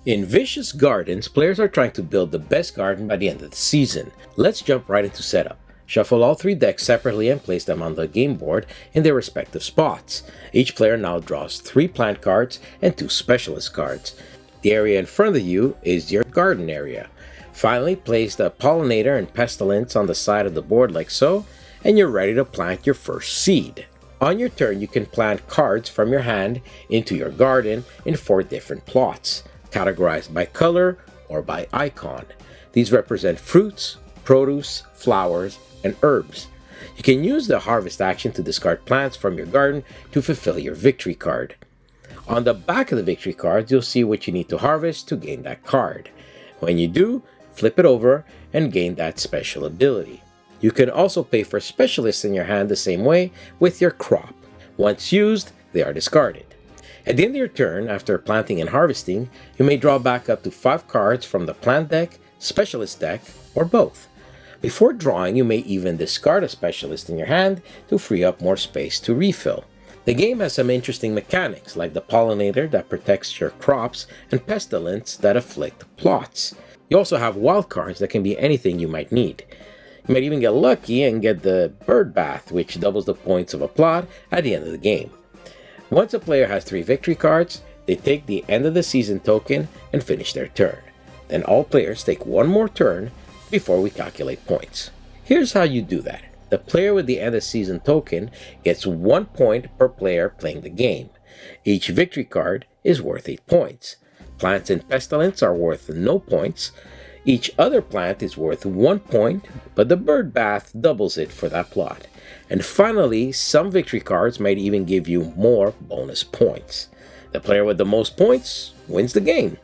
In Vicious Gardens, players are trying to build the best garden by the end of the season. Let's jump right into setup. Shuffle all 3 decks separately and place them on the game board in their respective spots. Each player now draws 3 plant cards and 2 specialist cards. The area in front of you is your garden area. Finally, place the pollinator and pestilence on the side of the board like so, and you're ready to plant your first seed. On your turn, you can plant cards from your hand into your garden in 4 different plots, categorized by color or by icon. These represent fruits, produce, flowers, and herbs. You can use the harvest action to discard plants from your garden to fulfill your victory card. On the back of the victory cards, you'll see what you need to harvest to gain that card. When you do, flip it over and gain that special ability. You can also pay for specialists in your hand the same way with your crop. Once used, they are discarded. At the end of your turn, after planting and harvesting, you may draw back up to 5 cards from the plant deck, specialist deck, or both. Before drawing, you may even discard a specialist in your hand to free up more space to refill. The game has some interesting mechanics, like the pollinator that protects your crops and pestilence that afflict plots. You also have wild cards that can be anything you might need. You might even get lucky and get the bird bath, which doubles the points of a plot at the end of the game. Once a player has 3 victory cards, they take the end of the season token and finish their turn. Then all players take one more turn before we calculate points. Here's how you do that. The player with the end of season token gets 1 point per player playing the game. Each victory card is worth 8 points. Plants and pestilence are worth no points. Each other plant is worth 1 point, but the bird bath doubles it for that plot. And finally, some victory cards might even give you more bonus points. The player with the most points wins the game.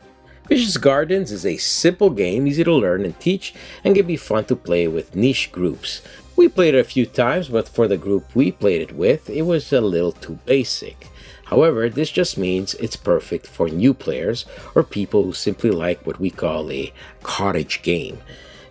Vicious Gardens is a simple game, easy to learn and teach, and can be fun to play with niche groups. We played it a few times, but for the group we played it with, it was a little too basic. However, this just means it's perfect for new players or people who simply like what we call a cottage game.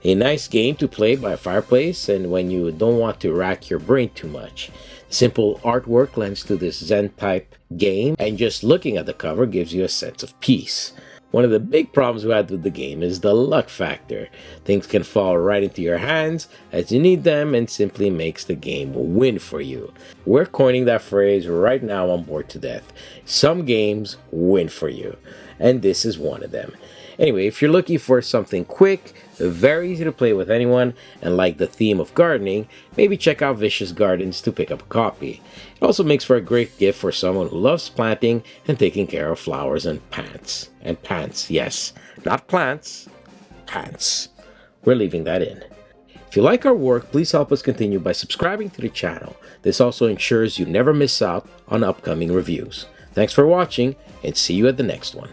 A nice game to play by a fireplace and when you don't want to rack your brain too much. Simple artwork lends to this Zen type game, and just looking at the cover gives you a sense of peace. One of the big problems we had with the game is the luck factor. Things can fall right into your hands as you need them and simply makes the game win for you. We're coining that phrase right now on Board to Death. Some games win for you, and this is one of them. Anyway, if you're looking for something quick, very easy to play with anyone, and like the theme of gardening, maybe check out Vicious Gardens to pick up a copy. It also makes for a great gift for someone who loves planting and taking care of flowers and plants. And pants, yes, not plants, pants. We're leaving that in. If you like our work, please help us continue by subscribing to the channel. This also ensures you never miss out on upcoming reviews. Thanks for watching, and see you at the next one.